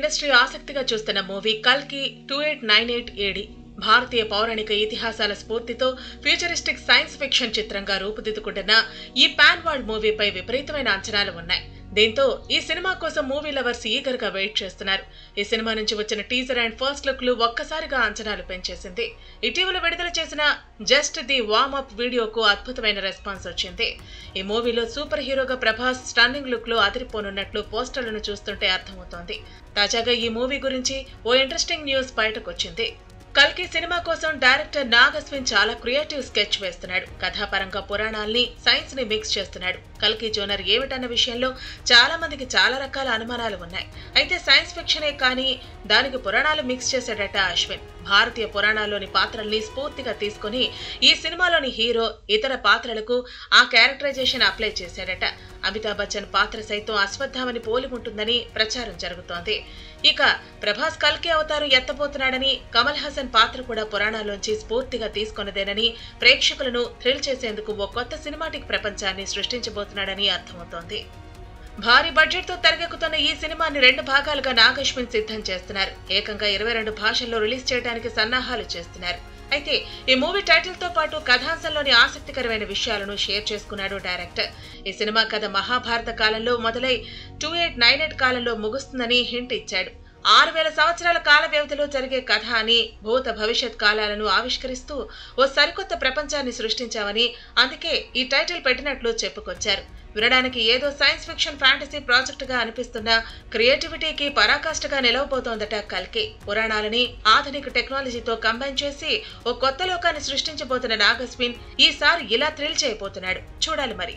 Industry ఆసక్తిగా చూస్తున్న movie కల్కి 2898 ఏడి భారతీయ పౌరాణిక ఇతిహాసాల స్ఫూర్తితో ఫ్యూచరిస్టిక్ సైన్స్ ఫిక్షన్ చిత్రంగా రూపుదిద్దుకుంటున్న ఈ పాన్ వరల్డ్ మూవీపై విపరీతమైన అంచనాలు ఉన్నాయి. దీంతో ఈ సినిమా కోసం మూవీ లవర్స్ ఈగర్ గా వెయిట్ చేస్తున్నారు. ఈ సినిమా నుంచి వచ్చిన టీజర్ అండ్ ఫస్ట్ లుక్ లు ఒక్కసారిగా అంచనాలు పెంచేసింది. ఇటీవల విడుదల చేసిన జస్ట్ ది వార్మ్ అప్ వీడియోకు అద్భుతమైన రెస్పాన్స్ వచ్చింది. ఈ మూవీలో సూపర్ హీరోగా ప్రభాస్ స్టన్నింగ్ లుక్ లో అదిరిపోనున్నట్లు పోస్టర్లను చూస్తుంటే అర్థమవుతోంది. తాజాగా ఈ మూవీ గురించి ఓ ఇంట్రెస్టింగ్ న్యూస్ బయటకొచ్చింది. కల్కి సినిమా కోసం డైరెక్టర్ నాగ్ అశ్విన్ చాలా క్రియేటివ్ స్కెచ్ వేస్తున్నాడు. కథాపరంగా పురాణాల్ని సైన్స్ ని మిక్స్ చేస్తున్నాడు. కల్కి జోనర్ ఏమిటన్న విషయంలో చాలా మందికి చాలా రకాల అనుమానాలు ఉన్నాయి. అయితే సైన్స్ ఫిక్షనే కానీ దానికి పురాణాలు మిక్స్ చేశాడట అశ్విన్. భారతీయ పురాణాల్లోని పాత్రల్ని స్ఫూర్తిగా తీసుకుని ఈ సినిమాలోని హీరో ఇతర పాత్రలకు ఆ క్యారెక్టరైజేషన్ అప్లై చేశాడట. అమితాబ్ బచ్చన్ పాత్ర సైతం అశ్వత్థామని పోలి ఉంటుందని ప్రచారం జరుగుతోంది. ఇక ప్రభాస్ కల్కి అవతారం ఎత్తబోతున్నాడని, కమల్ హాసన్ పాత్ర కూడా పురాణాల్లోంచి స్ఫూర్తిగా తీసుకున్నదేనని, ప్రేక్షకులను థ్రిల్ చేసేందుకు ఓ కొత్త సినిమాటిక్ ప్రపంచాన్ని సృష్టించబోతున్నాడని అర్థమవుతోంది. భారీ బడ్జెట్ తో తెరకెక్కుతున్న ఈ సినిమాని 2 భాగాలుగా నాగ్ అశ్విన్ సిద్ధం చేస్తున్నారు. ఏకంగా 22 భాషల్లో రిలీజ్ చేయడానికి సన్నాహాలు చేస్తున్నారు. అయితే ఈ మూవీ టైటిల్ తో పాటు కథాంశంలోని ఆసక్తికరమైన విషయాలను షేర్ చేసుకున్నాడు డైరెక్టర్. ఈ సినిమా కథ మహాభారత కాలంలో మొదలై 2898 కాలంలో ముగుస్తుందని హింట్ ఇచ్చాడు. 6000 సంవత్సరాల కాల వ్యవధిలో జరిగే కథ అని, భూత భవిష్యత్ కాలాలను ఆవిష్కరిస్తూ ఓ సరికొత్త ప్రపంచాన్ని సృష్టించామని, అందుకే ఈ టైటిల్ పెట్టినట్లు చెప్పుకొచ్చారు. వినడానికి ఏదో సైన్స్ ఫిక్షన్ ఫ్యాంటసీ ప్రాజెక్ట్ గా అనిపిస్తున్న క్రియేటివిటీకి పరాకాష్ఠగా నిలవబోతోందట కల్కి. పురాణాలని ఆధునిక టెక్నాలజీతో కంబైన్ చేసి ఓ కొత్త లోకాన్ని సృష్టించబోతున్న నాగ్ అశ్విన్ ఈసారి ఇలా థ్రిల్ చేయబోతున్నాడు. చూడాలి మరి.